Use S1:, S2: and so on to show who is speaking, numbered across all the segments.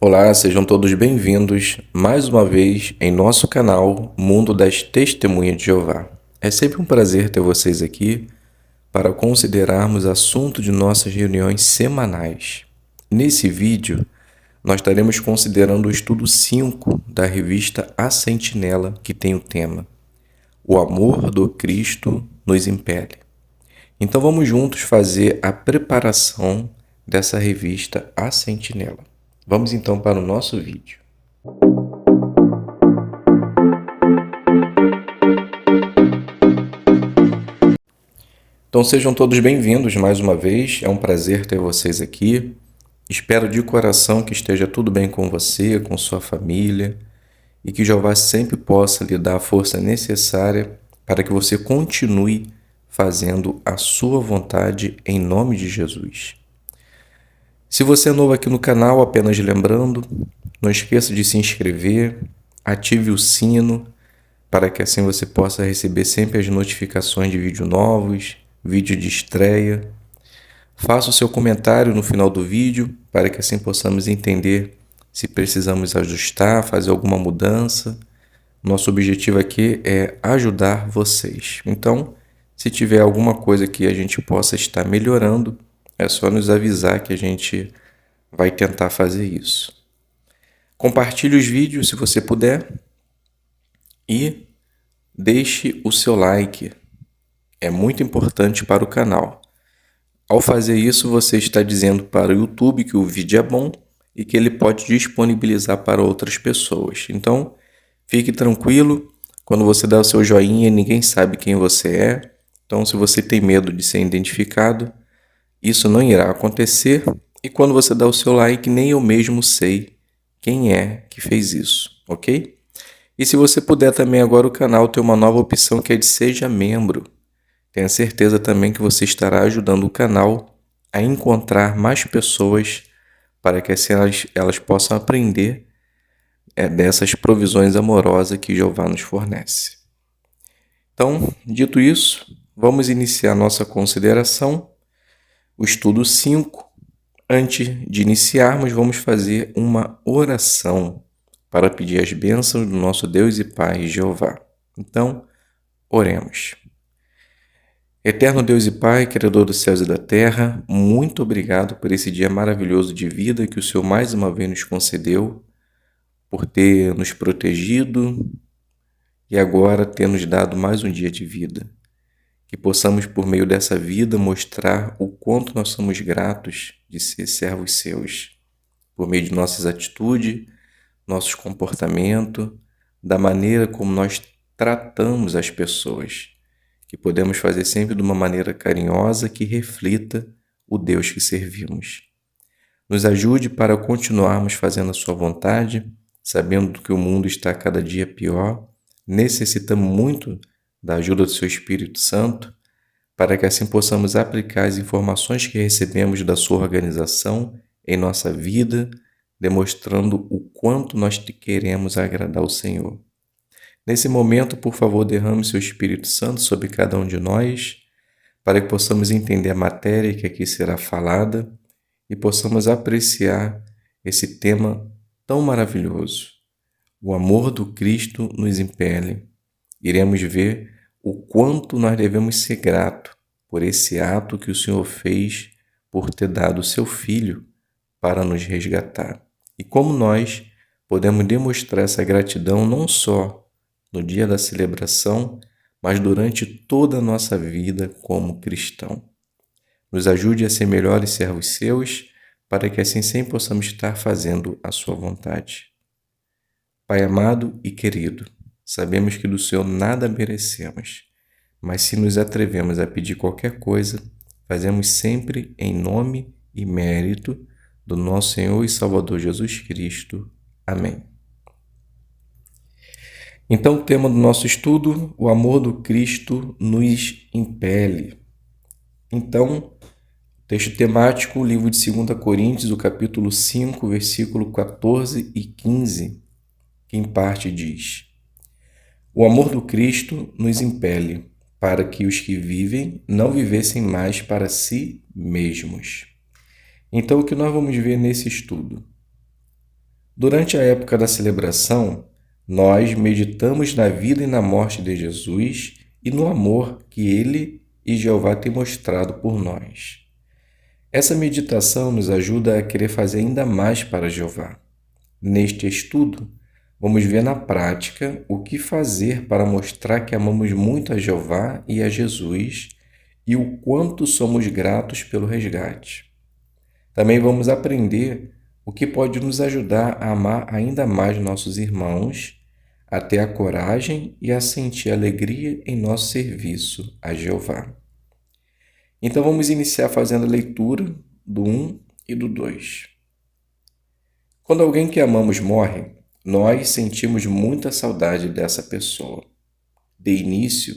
S1: Olá, sejam todos bem-vindos mais uma vez em nosso canal Mundo das Testemunhas de Jeová. É sempre um prazer ter vocês aqui para considerarmos assunto de nossas reuniões semanais. Nesse vídeo, nós estaremos considerando o estudo 5 da revista A Sentinela, que tem o tema O Amor do Cristo nos Impele. Então vamos juntos fazer a preparação dessa revista A Sentinela. Vamos então para o nosso vídeo. Então sejam todos bem-vindos mais uma vez, é um prazer ter vocês aqui. Espero de coração que esteja tudo bem com você, com sua família e que Jeová sempre possa lhe dar a força necessária para que você continue fazendo a sua vontade em nome de Jesus. Se você é novo aqui no canal, apenas lembrando, não esqueça de se inscrever, ative o sino para que assim você possa receber sempre as notificações de vídeos novos, vídeo de estreia. Faça o seu comentário no final do vídeo para que assim possamos entender se precisamos ajustar, fazer alguma mudança. Nosso objetivo aqui é ajudar vocês. Então, se tiver alguma coisa que a gente possa estar melhorando, é só nos avisar que a gente vai tentar fazer isso. Compartilhe os vídeos se você puder e deixe o seu like. É muito importante para o canal. Ao fazer isso, você está dizendo para o YouTube que o vídeo é bom e que ele pode disponibilizar para outras pessoas. Então, fique tranquilo. Quando você dá o seu joinha, ninguém sabe quem você é. Então, se você tem medo de ser identificado, isso não irá acontecer, e quando você dá o seu like, nem eu mesmo sei quem é que fez isso, ok? E se você puder também agora o canal tem uma nova opção que é de Seja Membro. Tenha certeza também que você estará ajudando o canal a encontrar mais pessoas para que assim elas possam aprender dessas provisões amorosas que Jeová nos fornece. Então, dito isso, vamos iniciar nossa consideração. O estudo 5, antes de iniciarmos, vamos fazer uma oração para pedir as bênçãos do nosso Deus e Pai Jeová. Então, oremos. Eterno Deus e Pai, Criador dos céus e da terra, muito obrigado por esse dia maravilhoso de vida que o Senhor mais uma vez nos concedeu, por ter nos protegido e agora ter nos dado mais um dia de vida. Que possamos, por meio dessa vida, mostrar o quanto nós somos gratos de ser servos seus, por meio de nossas atitudes, nossos comportamentos, da maneira como nós tratamos as pessoas, que podemos fazer sempre de uma maneira carinhosa que reflita o Deus que servimos. Nos ajude para continuarmos fazendo a sua vontade, sabendo que o mundo está cada dia pior, necessitamos muito da ajuda do seu Espírito Santo, para que assim possamos aplicar as informações que recebemos da sua organização em nossa vida, demonstrando o quanto nós te queremos agradar ao Senhor. Nesse momento, por favor, derrame seu Espírito Santo sobre cada um de nós, para que possamos entender a matéria que aqui será falada e possamos apreciar esse tema tão maravilhoso. O amor do Cristo nos impele. Iremos ver o quanto nós devemos ser gratos por esse ato que o Senhor fez por ter dado o seu Filho para nos resgatar. E como nós podemos demonstrar essa gratidão não só no dia da celebração, mas durante toda a nossa vida como cristão. Nos ajude a ser melhores servos seus, para que assim sempre possamos estar fazendo a sua vontade. Pai amado e querido, sabemos que do Senhor nada merecemos, mas se nos atrevemos a pedir qualquer coisa, fazemos sempre em nome e mérito do nosso Senhor e Salvador Jesus Cristo. Amém. Então, o tema do nosso estudo, o amor do Cristo nos impele. Então, texto temático, o livro de 2 Coríntios, o capítulo 5, versículo 14 e 15, que em parte diz: O amor do Cristo nos impele, para que os que vivem não vivessem mais para si mesmos. Então, o que nós vamos ver nesse estudo? Durante a época da celebração, nós meditamos na vida e na morte de Jesus e no amor que Ele e Jeová têm mostrado por nós. Essa meditação nos ajuda a querer fazer ainda mais para Jeová. Neste estudo, vamos ver na prática o que fazer para mostrar que amamos muito a Jeová e a Jesus e o quanto somos gratos pelo resgate. Também vamos aprender o que pode nos ajudar a amar ainda mais nossos irmãos, a ter a coragem e a sentir alegria em nosso serviço a Jeová. Então vamos iniciar fazendo a leitura do 1 e do 2. Quando alguém que amamos morre, nós sentimos muita saudade dessa pessoa. De início,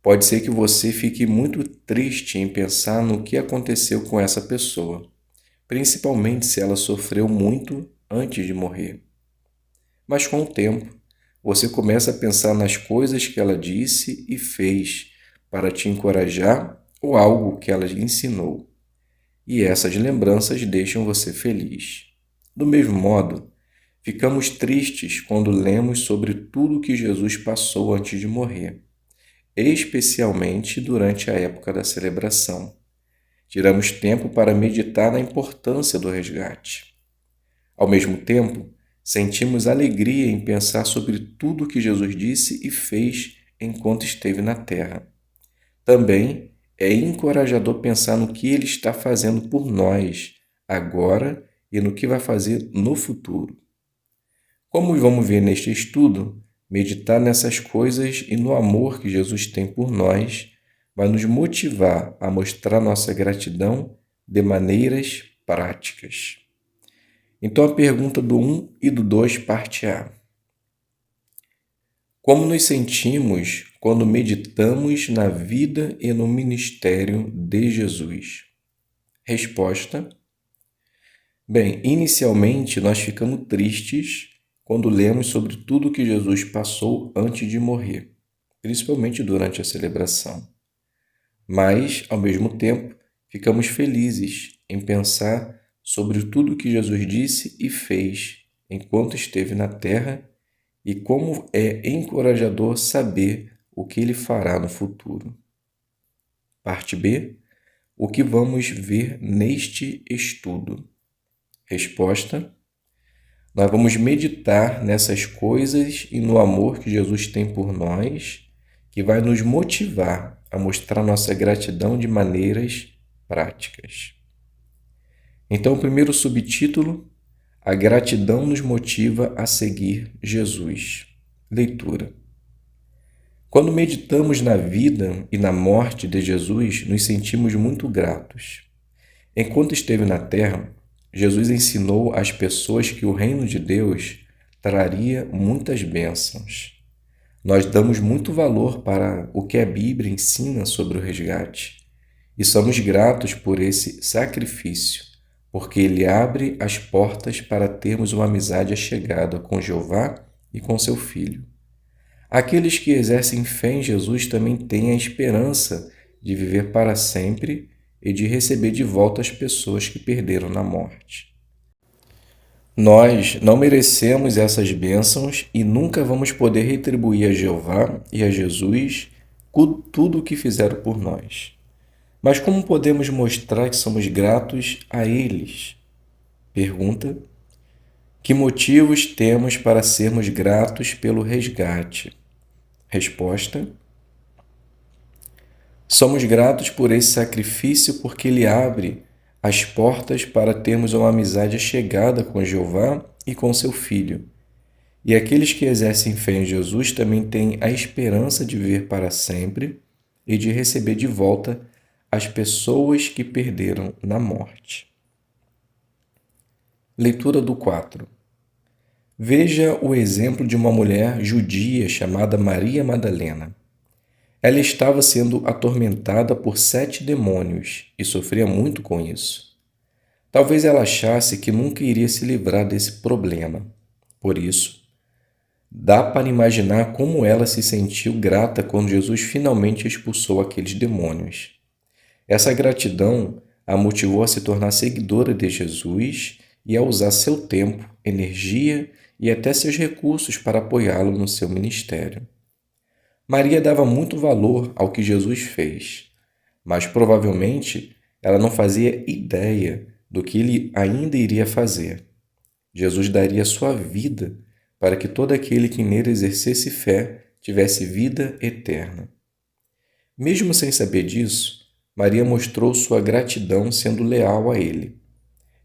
S1: pode ser que você fique muito triste em pensar no que aconteceu com essa pessoa, principalmente se ela sofreu muito antes de morrer. Mas com o tempo, você começa a pensar nas coisas que ela disse e fez para te encorajar ou algo que ela lhe ensinou. E essas lembranças deixam você feliz. Do mesmo modo, ficamos tristes quando lemos sobre tudo que Jesus passou antes de morrer, especialmente durante a época da celebração. Tiramos tempo para meditar na importância do resgate. Ao mesmo tempo, sentimos alegria em pensar sobre tudo que Jesus disse e fez enquanto esteve na terra. Também é encorajador pensar no que Ele está fazendo por nós, agora e no que vai fazer no futuro. Como vamos ver neste estudo, meditar nessas coisas e no amor que Jesus tem por nós vai nos motivar a mostrar nossa gratidão de maneiras práticas. Então a pergunta do 1 e do 2, parte A. Como nos sentimos quando meditamos na vida e no ministério de Jesus? Resposta: bem, inicialmente nós ficamos tristes quando lemos sobre tudo que Jesus passou antes de morrer, principalmente durante a celebração. Mas, ao mesmo tempo, ficamos felizes em pensar sobre tudo que Jesus disse e fez enquanto esteve na terra e como é encorajador saber o que Ele fará no futuro. Parte B. O que vamos ver neste estudo? Resposta: nós vamos meditar nessas coisas e no amor que Jesus tem por nós, que vai nos motivar a mostrar nossa gratidão de maneiras práticas. Então, o primeiro subtítulo: a gratidão nos motiva a seguir Jesus. Leitura. Quando meditamos na vida e na morte de Jesus, nos sentimos muito gratos. Enquanto esteve na terra, Jesus ensinou às pessoas que o reino de Deus traria muitas bênçãos. Nós damos muito valor para o que a Bíblia ensina sobre o resgate e somos gratos por esse sacrifício, porque ele abre as portas para termos uma amizade achegada com Jeová e com seu Filho. Aqueles que exercem fé em Jesus também têm a esperança de viver para sempre e de receber de volta as pessoas que perderam na morte. Nós não merecemos essas bênçãos e nunca vamos poder retribuir a Jeová e a Jesus tudo o que fizeram por nós. Mas como podemos mostrar que somos gratos a eles? Pergunta: que motivos temos para sermos gratos pelo resgate? Resposta: somos gratos por esse sacrifício porque ele abre as portas para termos uma amizade chegada com Jeová e com seu Filho. E aqueles que exercem fé em Jesus também têm a esperança de viver para sempre e de receber de volta as pessoas que perderam na morte. Leitura do 4. Veja o exemplo de uma mulher judia chamada Maria Madalena. Ela estava sendo atormentada por 7 demônios e sofria muito com isso. Talvez ela achasse que nunca iria se livrar desse problema. Por isso, dá para imaginar como ela se sentiu grata quando Jesus finalmente expulsou aqueles demônios. Essa gratidão a motivou a se tornar seguidora de Jesus e a usar seu tempo energia e até seus recursos para apoiá-lo no seu ministério. Maria dava muito valor ao que Jesus fez, mas provavelmente ela não fazia ideia do que ele ainda iria fazer. Jesus daria sua vida para que todo aquele que nele exercesse fé tivesse vida eterna. Mesmo sem saber disso, Maria mostrou sua gratidão sendo leal a ele.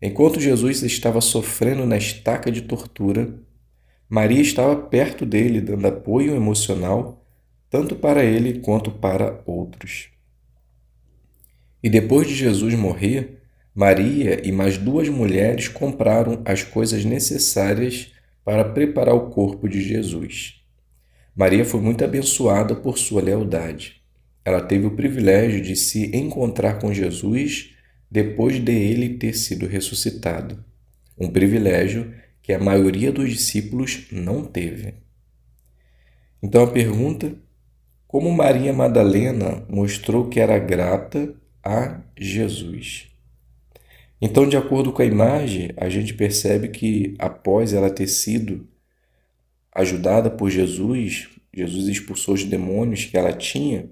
S1: Enquanto Jesus estava sofrendo na estaca de tortura, Maria estava perto dele, dando apoio emocional, tanto para ele quanto para outros. E depois de Jesus morrer, Maria e mais 2 mulheres compraram as coisas necessárias para preparar o corpo de Jesus. Maria foi muito abençoada por sua lealdade. Ela teve o privilégio de se encontrar com Jesus depois de ele ter sido ressuscitado. Um privilégio que a maioria dos discípulos não teve. Então a pergunta: como Maria Madalena mostrou que era grata a Jesus? Então, de acordo com a imagem, a gente percebe que após ela ter sido ajudada por Jesus, Jesus expulsou os demônios que ela tinha,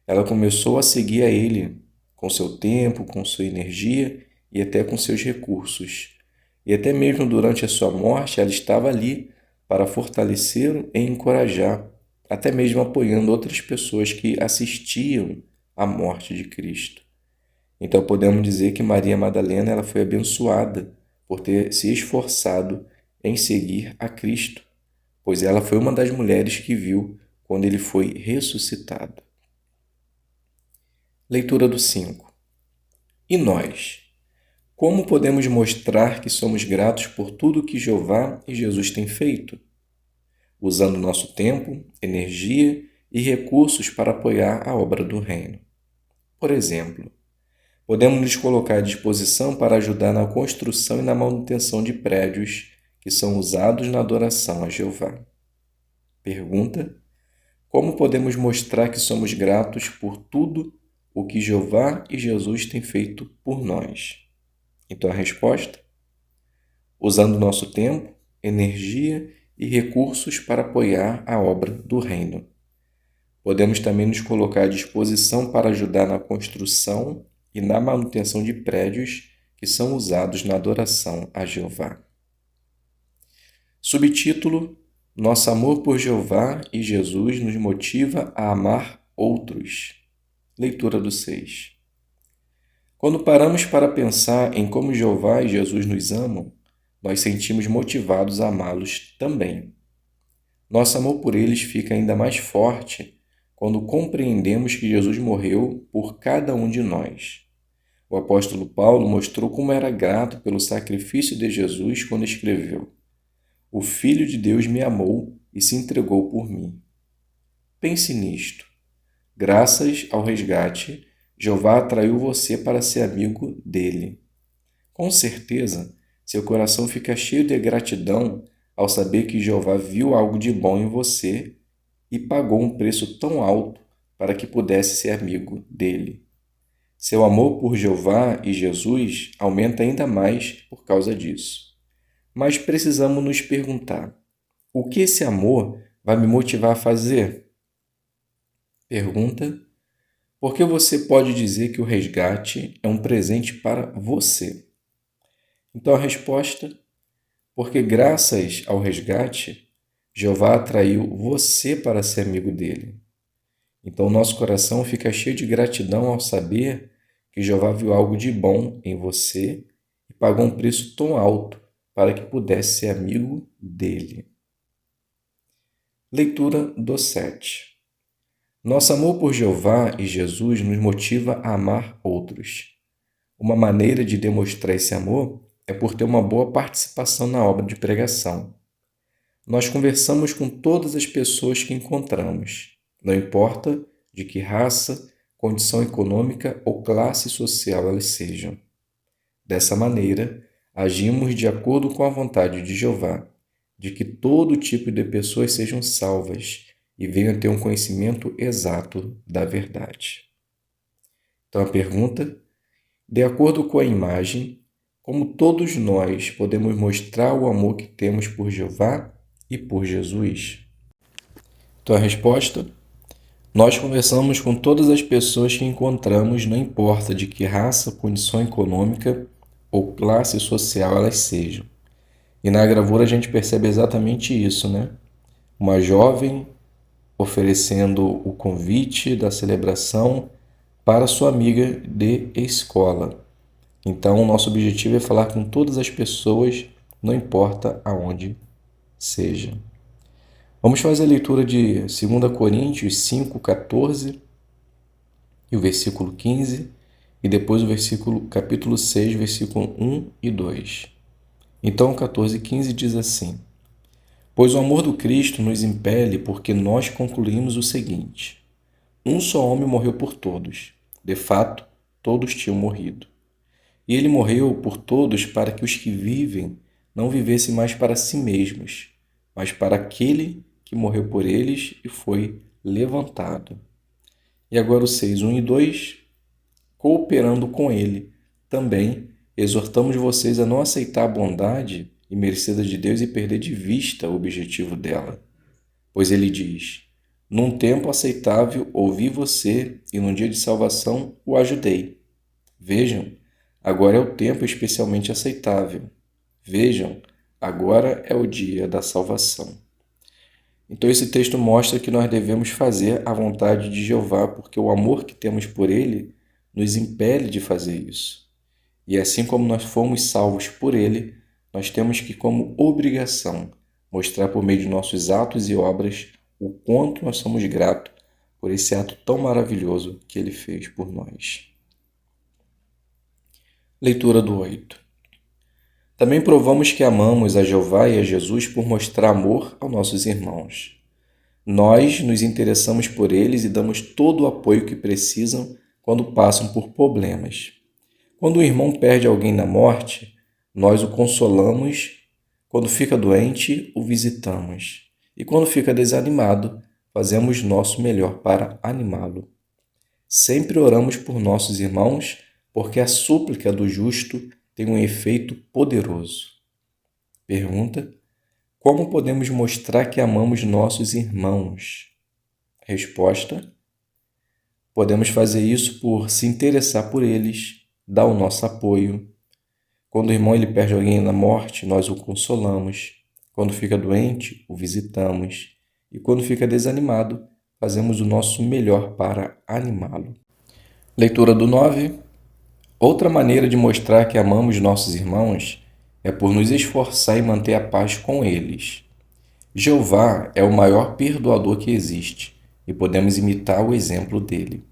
S1: ela começou a seguir a ele com seu tempo, com sua energia e até com seus recursos. E até mesmo durante a sua morte, ela estava ali para fortalecê-lo e encorajar, até mesmo apoiando outras pessoas que assistiam à morte de Cristo. Então podemos dizer que Maria Madalena ela foi abençoada por ter se esforçado em seguir a Cristo, pois ela foi uma das mulheres que viu quando ele foi ressuscitado. Leitura do 5. E nós? Como podemos mostrar que somos gratos por tudo que Jeová e Jesus têm feito? Usando nosso tempo, energia e recursos para apoiar a obra do Reino. Por exemplo, podemos nos colocar à disposição para ajudar na construção e na manutenção de prédios que são usados na adoração a Jeová. Pergunta: como podemos mostrar que somos gratos por tudo o que Jeová e Jesus têm feito por nós? Então a resposta: usando nosso tempo, energia e recursos para apoiar a obra do Reino. Podemos também nos colocar à disposição para ajudar na construção e na manutenção de prédios que são usados na adoração a Jeová. Subtítulo: Nosso amor por Jeová e Jesus nos motiva a amar outros. Leitura do 6. Quando paramos para pensar em como Jeová e Jesus nos amam, nós sentimos motivados a amá-los também. Nosso amor por eles fica ainda mais forte quando compreendemos que Jesus morreu por cada um de nós. O apóstolo Paulo mostrou como era grato pelo sacrifício de Jesus quando escreveu: O Filho de Deus me amou e se entregou por mim. Pense nisto. Graças ao resgate, Jeová atraiu você para ser amigo dele. Com certeza, seu coração fica cheio de gratidão ao saber que Jeová viu algo de bom em você e pagou um preço tão alto para que pudesse ser amigo dele. Seu amor por Jeová e Jesus aumenta ainda mais por causa disso. Mas precisamos nos perguntar: o que esse amor vai me motivar a fazer? Pergunta: por que você pode dizer que o resgate é um presente para você? Então a resposta: porque graças ao resgate, Jeová atraiu você para ser amigo dele. Então nosso coração fica cheio de gratidão ao saber que Jeová viu algo de bom em você e pagou um preço tão alto para que pudesse ser amigo dele. Leitura do 7. Nosso amor por Jeová e Jesus nos motiva a amar outros. Uma maneira de demonstrar esse amor é por ter uma boa participação na obra de pregação. Nós conversamos com todas as pessoas que encontramos, não importa de que raça, condição econômica ou classe social elas sejam. Dessa maneira, agimos de acordo com a vontade de Jeová, de que todo tipo de pessoas sejam salvas e venham a ter um conhecimento exato da verdade. Então a pergunta: de acordo com a imagem, como todos nós podemos mostrar o amor que temos por Jeová e por Jesus? Então a resposta: nós conversamos com todas as pessoas que encontramos, não importa de que raça, condição econômica ou classe social elas sejam. E na gravura a gente percebe exatamente isso, né? Uma jovem oferecendo o convite da celebração para sua amiga de escola. Então, o nosso objetivo é falar com todas as pessoas, não importa aonde seja. Vamos fazer a leitura de 2 Coríntios 5:14 e o versículo 15, e depois capítulo 6, versículo 1 e 2. Então, 14 e 15 diz assim: Pois o amor do Cristo nos impele, porque nós concluímos o seguinte: um só homem morreu por todos. De fato, todos tinham morrido. E ele morreu por todos para que os que vivem não vivessem mais para si mesmos, mas para aquele que morreu por eles e foi levantado. E agora o 6, 1 e 2, cooperando com ele, também exortamos vocês a não aceitar a bondade imerecida de Deus e perder de vista o objetivo dela. Pois ele diz: num tempo aceitável ouvi você e num dia de salvação o ajudei. Vejam, agora é o tempo especialmente aceitável. Vejam, agora é o dia da salvação. Então esse texto mostra que nós devemos fazer a vontade de Jeová, porque o amor que temos por ele nos impele de fazer isso. E assim como nós fomos salvos por ele, nós temos que, como obrigação, mostrar por meio de nossos atos e obras o quanto nós somos gratos por esse ato tão maravilhoso que ele fez por nós. Leitura do 8. Também provamos que amamos a Jeová e a Jesus por mostrar amor aos nossos irmãos. Nós nos interessamos por eles e damos todo o apoio que precisam quando passam por problemas. Quando um irmão perde alguém na morte, nós o consolamos. Quando fica doente, o visitamos. E quando fica desanimado, fazemos nosso melhor para animá-lo. Sempre oramos por nossos irmãos, porque a súplica do justo tem um efeito poderoso. Pergunta: como podemos mostrar que amamos nossos irmãos? Resposta: podemos fazer isso por se interessar por eles, dar o nosso apoio. Quando o irmão ele perde alguém na morte, nós o consolamos. Quando fica doente, o visitamos. E quando fica desanimado, fazemos o nosso melhor para animá-lo. Leitura do 9. Outra maneira de mostrar que amamos nossos irmãos é por nos esforçar em manter a paz com eles. Jeová é o maior perdoador que existe e podemos imitar o exemplo dele.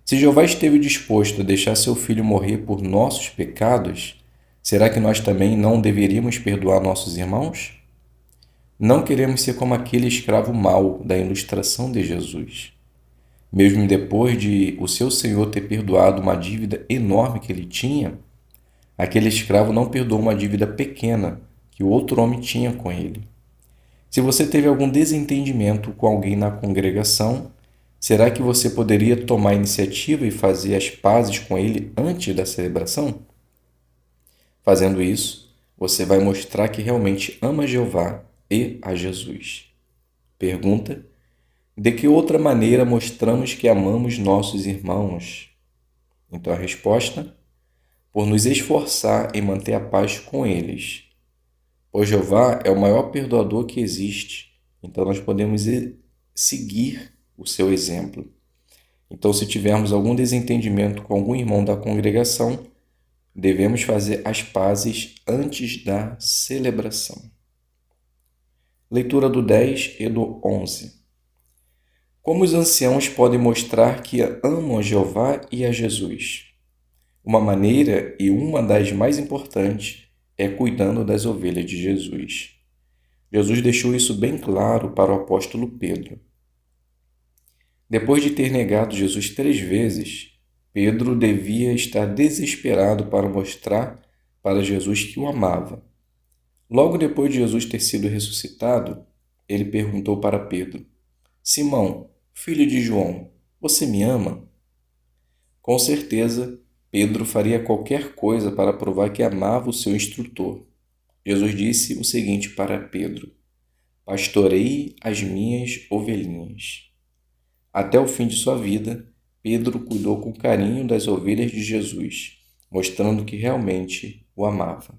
S1: Se Jeová esteve disposto a deixar seu filho morrer por nossos pecados, será que nós também não deveríamos perdoar nossos irmãos? Não queremos ser como aquele escravo mau da ilustração de Jesus. Mesmo depois de o seu senhor ter perdoado uma dívida enorme que ele tinha, aquele escravo não perdoou uma dívida pequena que o outro homem tinha com ele. Se você teve algum desentendimento com alguém na congregação, será que você poderia tomar a iniciativa e fazer as pazes com ele antes da celebração? Fazendo isso, você vai mostrar que realmente ama Jeová e a Jesus. Pergunta: de que outra maneira mostramos que amamos nossos irmãos? Então a resposta: por nos esforçar em manter a paz com eles. Pois Jeová é o maior perdoador que existe, então nós podemos seguir o seu exemplo. Então, se tivermos algum desentendimento com algum irmão da congregação, devemos fazer as pazes antes da celebração. Leitura do 10 e do 11. Como os anciãos podem mostrar que amam a Jeová e a Jesus? Uma maneira e uma das mais importantes é cuidando das ovelhas de Jesus. Jesus deixou isso bem claro para o apóstolo Pedro. Depois de ter negado Jesus 3 vezes, Pedro devia estar desesperado para mostrar para Jesus que o amava. Logo depois de Jesus ter sido ressuscitado, ele perguntou para Pedro: Simão, filho de João, você me ama? Com certeza, Pedro faria qualquer coisa para provar que amava o seu instrutor. Jesus disse o seguinte para Pedro: Pastorei as minhas ovelhinhas. Até o fim de sua vida, Pedro cuidou com carinho das ovelhas de Jesus, mostrando que realmente o amava.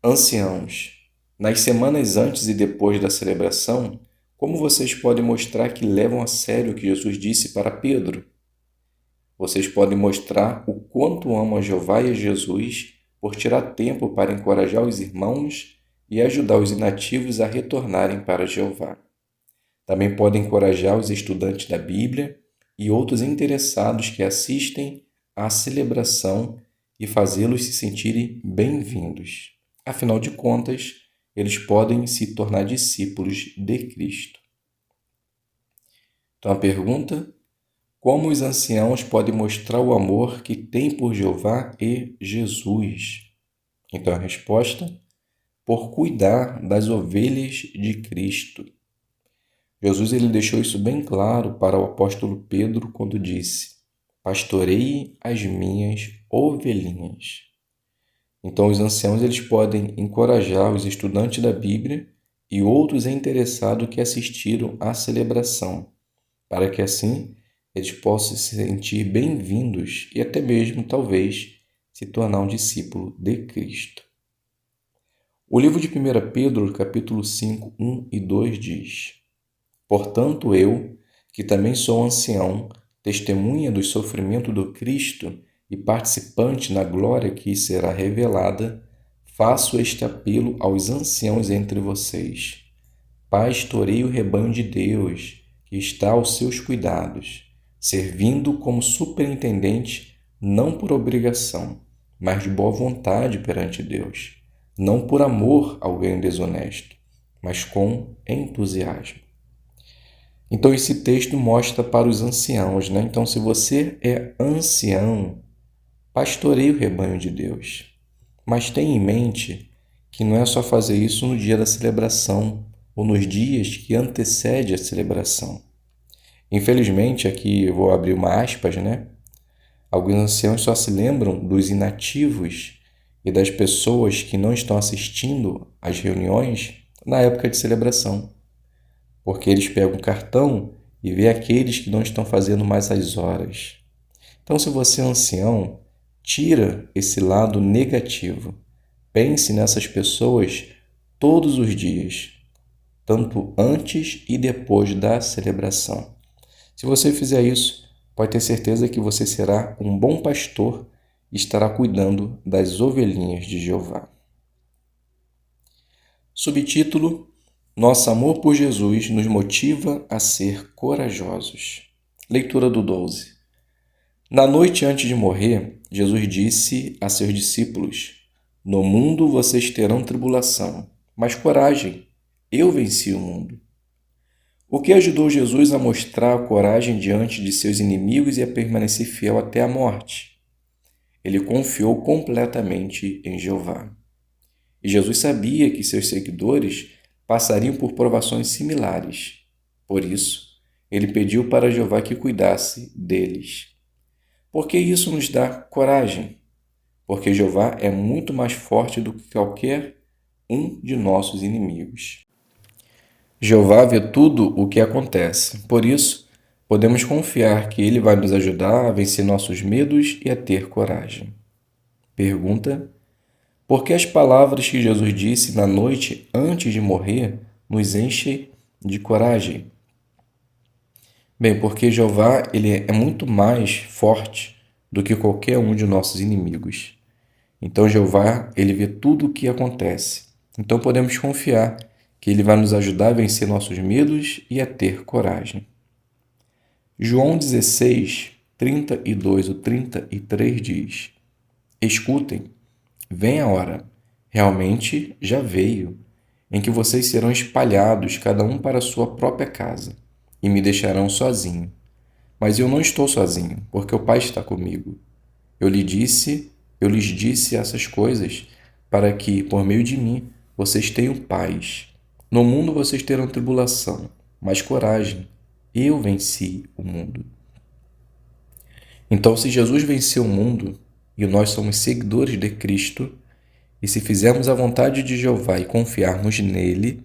S1: Anciãos, nas semanas antes e depois da celebração, como vocês podem mostrar que levam a sério o que Jesus disse para Pedro? Vocês podem mostrar o quanto amam a Jeová e a Jesus por tirar tempo para encorajar os irmãos e ajudar os inativos a retornarem para Jeová. Também podem encorajar os estudantes da Bíblia e outros interessados que assistem à celebração e fazê-los se sentirem bem-vindos. Afinal de contas, eles podem se tornar discípulos de Cristo. Então a pergunta: como os anciãos podem mostrar o amor que têm por Jeová e Jesus? Então a resposta: por cuidar das ovelhas de Cristo. Jesus ele deixou isso bem claro para o apóstolo Pedro quando disse: Pastorei as minhas ovelhinhas. Então os anciãos eles podem encorajar os estudantes da Bíblia e outros interessados que assistiram à celebração, para que assim eles possam se sentir bem-vindos e até mesmo, talvez, se tornar um discípulo de Cristo. O livro de 1 Pedro, capítulo 5, 1 e 2 diz: Portanto, eu, que também sou ancião, testemunha do sofrimento do Cristo e participante na glória que será revelada, faço este apelo aos anciãos entre vocês. Pastorei o rebanho de Deus, que está aos seus cuidados, servindo como superintendente, não por obrigação, mas de boa vontade perante Deus, não por amor ao ganho desonesto, mas com entusiasmo. Então esse texto mostra para os anciãos, né? Então se você é ancião, pastoreie o rebanho de Deus. Mas tenha em mente que não é só fazer isso no dia da celebração ou nos dias que antecede a celebração. Infelizmente, aqui eu vou abrir uma aspas, né? Alguns anciãos só se lembram dos inativos e das pessoas que não estão assistindo às reuniões na época de celebração, porque eles pegam o cartão e vê aqueles que não estão fazendo mais as horas. Então, se você é ancião, tira esse lado negativo. Pense nessas pessoas todos os dias, tanto antes e depois da celebração. Se você fizer isso, pode ter certeza que você será um bom pastor e estará cuidando das ovelhinhas de Jeová. Subtítulo: Nosso amor por Jesus nos motiva a ser corajosos. Leitura do 12. Na noite antes de morrer, Jesus disse a seus discípulos: No mundo vocês terão tribulação, mas coragem, eu venci o mundo. O que ajudou Jesus a mostrar a coragem diante de seus inimigos e a permanecer fiel até a morte? Ele confiou completamente em Jeová. E Jesus sabia que seus seguidores passariam por provações similares. Por isso, ele pediu para Jeová que cuidasse deles. Por que isso nos dá coragem? Porque Jeová é muito mais forte do que qualquer um de nossos inimigos. Jeová vê tudo o que acontece. Por isso, podemos confiar que Ele vai nos ajudar a vencer nossos medos e a ter coragem. Pergunta: por que as palavras que Jesus disse na noite antes de morrer nos enchem de coragem? Bem, porque Jeová ele é muito mais forte do que qualquer um de nossos inimigos. Então Jeová ele vê tudo o que acontece. Então podemos confiar que Ele vai nos ajudar a vencer nossos medos e a ter coragem. João 16, 32 ou 33 diz: Escutem, vem a hora, realmente já veio, em que vocês serão espalhados, cada um para a sua própria casa, e me deixarão sozinho. Mas eu não estou sozinho, porque o Pai está comigo. Eu lhes disse essas coisas, para que, por meio de mim, vocês tenham paz. No mundo vocês terão tribulação, mas coragem, eu venci o mundo. Então, se Jesus venceu o mundo e nós somos seguidores de Cristo, e se fizermos a vontade de Jeová e confiarmos nele,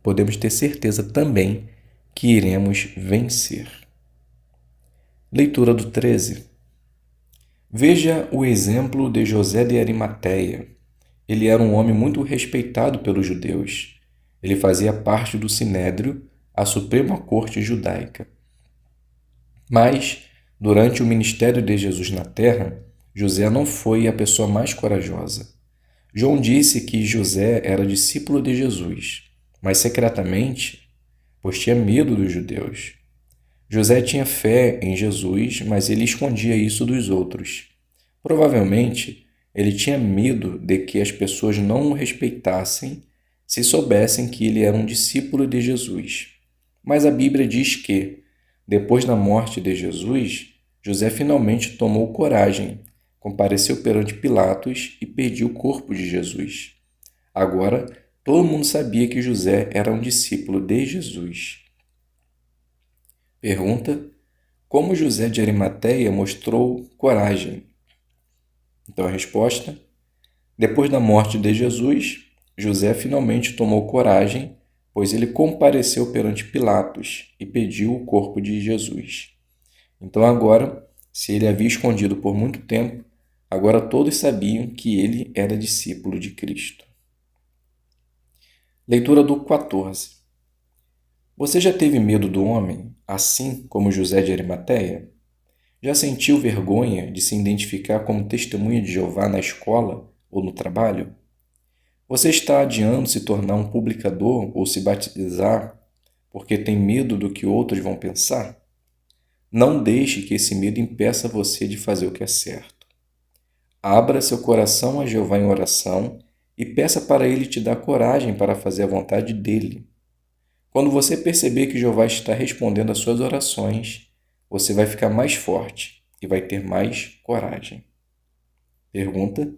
S1: podemos ter certeza também que iremos vencer. Leitura do 13. Veja o exemplo de José de Arimateia. Ele era um homem muito respeitado pelos judeus. Ele fazia parte do Sinédrio, a Suprema Corte Judaica. Mas, durante o ministério de Jesus na terra, José não foi a pessoa mais corajosa. João disse que José era discípulo de Jesus, mas secretamente, pois tinha medo dos judeus. José tinha fé em Jesus, mas ele escondia isso dos outros. Provavelmente, ele tinha medo de que as pessoas não o respeitassem se soubessem que ele era um discípulo de Jesus. Mas a Bíblia diz que, depois da morte de Jesus, José finalmente tomou coragem, compareceu perante Pilatos e pediu o corpo de Jesus. Agora, todo mundo sabia que José era um discípulo de Jesus. Pergunta: como José de Arimateia mostrou coragem? Então a resposta: depois da morte de Jesus, José finalmente tomou coragem, pois ele compareceu perante Pilatos e pediu o corpo de Jesus. Então agora, se ele havia escondido por muito tempo, agora todos sabiam que ele era discípulo de Cristo. Leitura do 14. Você já teve medo do homem, assim como José de Arimateia? Já sentiu vergonha de se identificar como testemunha de Jeová na escola ou no trabalho? Você está adiando se tornar um publicador ou se batizar porque tem medo do que outros vão pensar? Não deixe que esse medo impeça você de fazer o que é certo. Abra seu coração a Jeová em oração e peça para Ele te dar coragem para fazer a vontade dEle. Quando você perceber que Jeová está respondendo às suas orações, você vai ficar mais forte e vai ter mais coragem. Pergunta: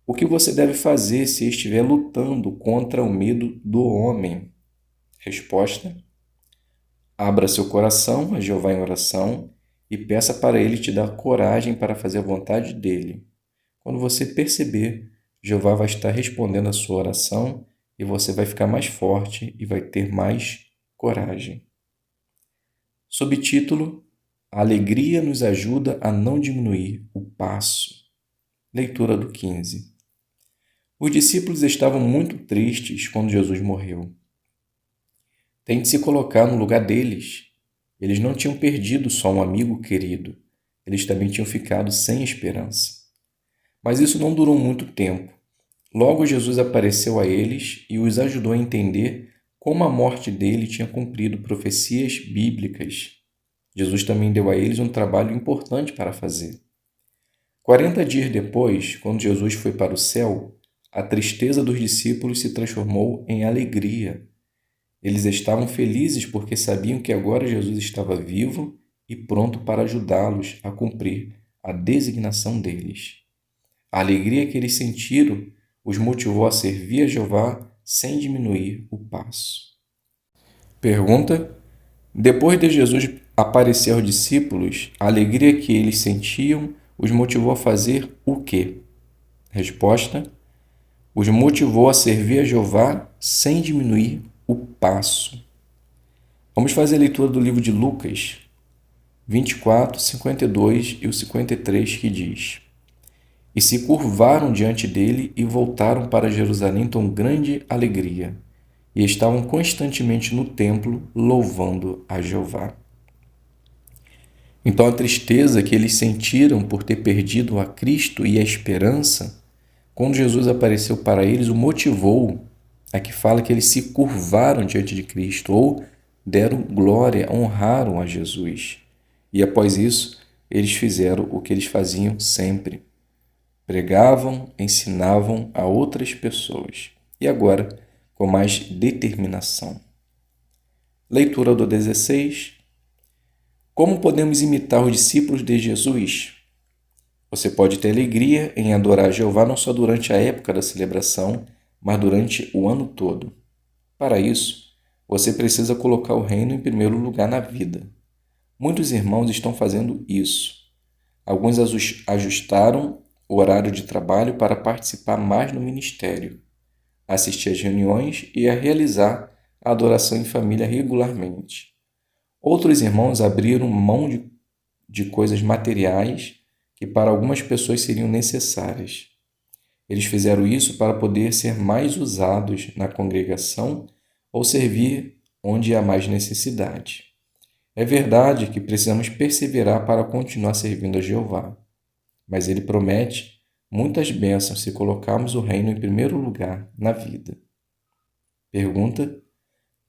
S1: o que você deve fazer se estiver lutando contra o medo do homem? Resposta: abra seu coração a Jeová em oração e peça para Ele te dar coragem para fazer a vontade dEle. Quando você perceber, Jeová vai estar respondendo a sua oração e você vai ficar mais forte e vai ter mais coragem. Subtítulo: a alegria nos ajuda a não diminuir o passo. Leitura do 15. Os discípulos estavam muito tristes quando Jesus morreu. Tente se colocar no lugar deles. Eles não tinham perdido só um amigo querido, eles também tinham ficado sem esperança. Mas isso não durou muito tempo. Logo Jesus apareceu a eles e os ajudou a entender como a morte dele tinha cumprido profecias bíblicas. Jesus também deu a eles um trabalho importante para fazer. 40 dias depois, quando Jesus foi para o céu, a tristeza dos discípulos se transformou em alegria. Eles estavam felizes porque sabiam que agora Jesus estava vivo e pronto para ajudá-los a cumprir a designação deles. A alegria que eles sentiram os motivou a servir a Jeová sem diminuir o passo. Pergunta: depois de Jesus aparecer aos discípulos, a alegria que eles sentiam os motivou a fazer o quê? Resposta: os motivou a servir a Jeová sem diminuir o passo. Vamos fazer a leitura do livro de Lucas 24, 52 e o 53, que diz: e se curvaram diante dele e voltaram para Jerusalém com grande alegria, e estavam constantemente no templo louvando a Jeová. Então a tristeza que eles sentiram por ter perdido a Cristo e a esperança, quando Jesus apareceu para eles, o motivou. Aqui fala que eles se curvaram diante de Cristo, ou deram glória, honraram a Jesus. E após isso, eles fizeram o que eles faziam sempre. Pregavam, ensinavam a outras pessoas. E agora, com mais determinação. Leitura do 16. Como podemos imitar os discípulos de Jesus? Você pode ter alegria em adorar Jeová não só durante a época da celebração, mas durante o ano todo. Para isso, você precisa colocar o reino em primeiro lugar na vida. Muitos irmãos estão fazendo isso. Alguns ajustaram o horário de trabalho para participar mais no ministério, assistir às reuniões e a realizar a adoração em família regularmente. Outros irmãos abriram mão de coisas materiais que para algumas pessoas seriam necessárias. Eles fizeram isso para poder ser mais usados na congregação ou servir onde há mais necessidade. É verdade que precisamos perseverar para continuar servindo a Jeová, mas ele promete muitas bênçãos se colocarmos o reino em primeiro lugar na vida. Pergunta: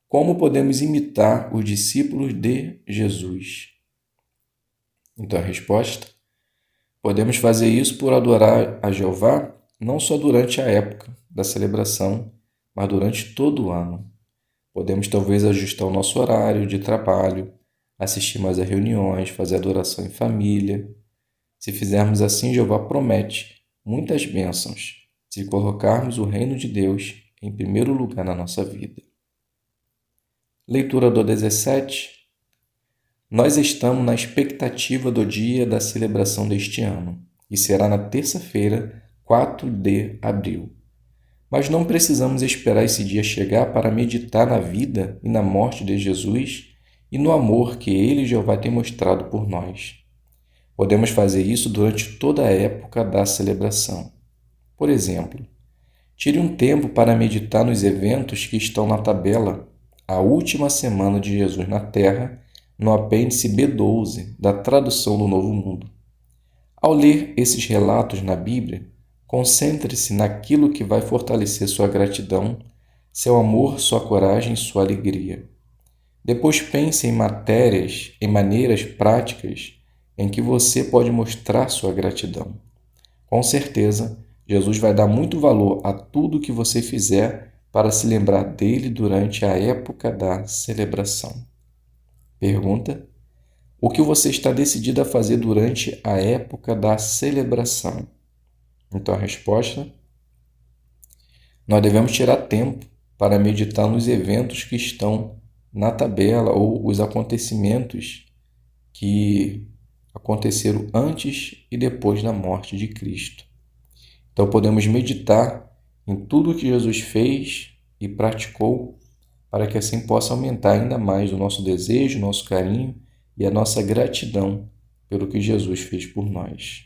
S1: como podemos imitar os discípulos de Jesus? Então a resposta: podemos fazer isso por adorar a Jeová não só durante a época da celebração, mas durante todo o ano. Podemos talvez ajustar o nosso horário de trabalho, assistir mais a reuniões, fazer adoração em família. Se fizermos assim, Jeová promete muitas bênçãos se colocarmos o reino de Deus em primeiro lugar na nossa vida. Leitura do 17. Nós estamos na expectativa do dia da celebração deste ano, e será na terça-feira, 4 de abril. Mas não precisamos esperar esse dia chegar para meditar na vida e na morte de Jesus e no amor que Ele, Jeová, tem mostrado por nós. Podemos fazer isso durante toda a época da celebração. Por exemplo, tire um tempo para meditar nos eventos que estão na tabela A Última Semana de Jesus na Terra, no apêndice B12 da Tradução do Novo Mundo. Ao ler esses relatos na Bíblia, concentre-se naquilo que vai fortalecer sua gratidão, seu amor, sua coragem e sua alegria. Depois pense em maneiras práticas em que você pode mostrar sua gratidão. Com certeza, Jesus vai dar muito valor a tudo que você fizer para se lembrar dele durante a época da celebração. Pergunta: o que você está decidido a fazer durante a época da celebração? Então a resposta: nós devemos tirar tempo para meditar nos eventos que estão na tabela ou os acontecimentos que aconteceram antes e depois da morte de Cristo. Então podemos meditar em tudo que Jesus fez e praticou para que assim possa aumentar ainda mais o nosso desejo, o nosso carinho e a nossa gratidão pelo que Jesus fez por nós.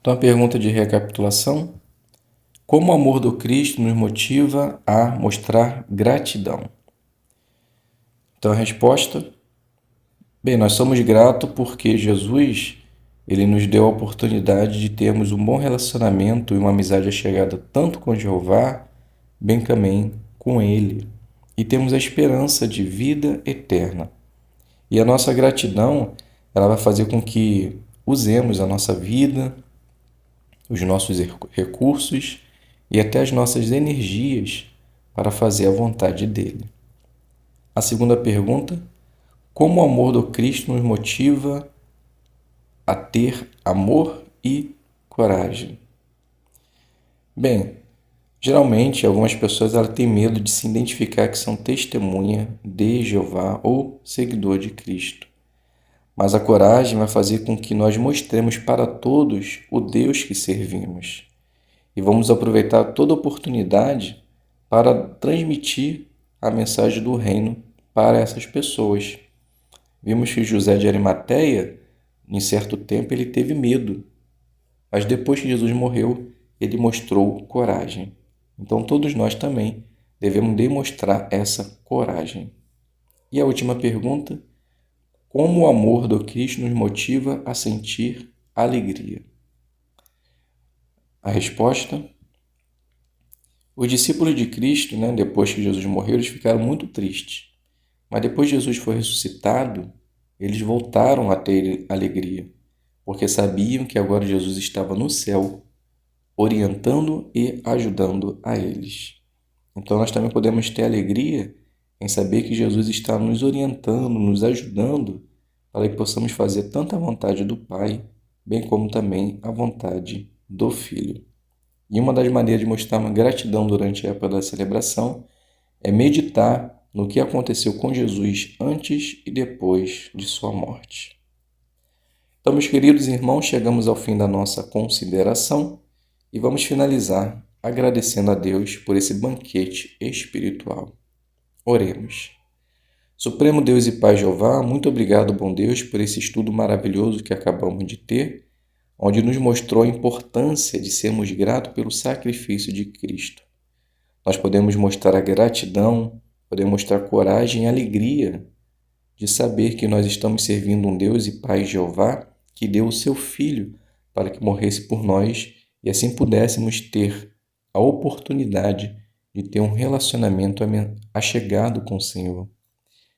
S1: Então a pergunta de recapitulação: como o amor do Cristo nos motiva a mostrar gratidão? Então a resposta: bem, nós somos gratos porque Jesus, ele nos deu a oportunidade de termos um bom relacionamento e uma amizade chegada tanto com Jeová, bem também com Ele. E temos a esperança de vida eterna. E a nossa gratidão, ela vai fazer com que usemos a nossa vida, os nossos recursos e até as nossas energias para fazer a vontade dele. A segunda pergunta: como o amor do Cristo nos motiva a ter amor e coragem? Bem, geralmente algumas pessoas têm medo de se identificar que são testemunha de Jeová ou seguidor de Cristo. Mas a coragem vai fazer com que nós mostremos para todos o Deus que servimos. E vamos aproveitar toda oportunidade para transmitir a mensagem do reino para essas pessoas. Vimos que José de Arimateia, em certo tempo, ele teve medo. Mas depois que Jesus morreu, ele mostrou coragem. Então todos nós também devemos demonstrar essa coragem. E a última pergunta: como o amor do Cristo nos motiva a sentir alegria? A resposta: os discípulos de Cristo, depois que Jesus morreu, eles ficaram muito tristes. Mas depois que Jesus foi ressuscitado, eles voltaram a ter alegria, porque sabiam que agora Jesus estava no céu, orientando e ajudando a eles. Então nós também podemos ter alegria em saber que Jesus está nos orientando, nos ajudando, para que possamos fazer tanto a vontade do Pai, bem como também a vontade do Filho. E uma das maneiras de mostrar uma gratidão durante a época da celebração é meditar no que aconteceu com Jesus antes e depois de sua morte. Então, meus queridos irmãos, chegamos ao fim da nossa consideração e vamos finalizar agradecendo a Deus por esse banquete espiritual. Oremos. Supremo Deus e Pai Jeová, muito obrigado, bom Deus, por esse estudo maravilhoso que acabamos de ter, onde nos mostrou a importância de sermos gratos pelo sacrifício de Cristo. Nós podemos mostrar a gratidão, podemos mostrar coragem e alegria de saber que nós estamos servindo um Deus e Pai Jeová que deu o seu Filho para que morresse por nós e assim pudéssemos ter a oportunidade de ter um relacionamento achegado com o Senhor.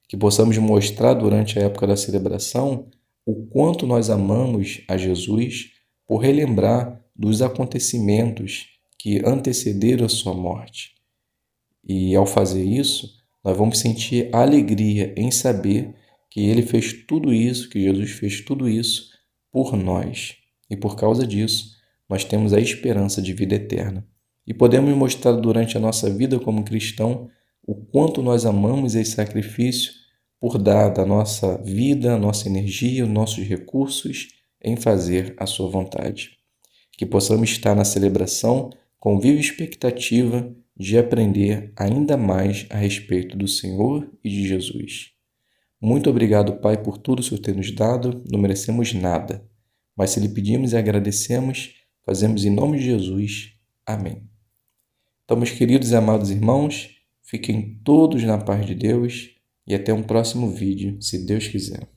S1: Que possamos mostrar durante a época da celebração o quanto nós amamos a Jesus por relembrar dos acontecimentos que antecederam a sua morte. E ao fazer isso, nós vamos sentir alegria em saber que Ele fez tudo isso, que Jesus fez tudo isso por nós. E por causa disso, nós temos a esperança de vida eterna. E podemos mostrar durante a nossa vida como cristão o quanto nós amamos esse sacrifício por dar da nossa vida, a nossa energia, os nossos recursos em fazer a sua vontade. Que possamos estar na celebração com viva expectativa de aprender ainda mais a respeito do Senhor e de Jesus. Muito obrigado, Pai, por tudo que o Senhor tem nos dado. Não merecemos nada, mas se lhe pedimos e agradecemos, fazemos em nome de Jesus. Amém. Então, meus queridos e amados irmãos, fiquem todos na paz de Deus e até um próximo vídeo, se Deus quiser.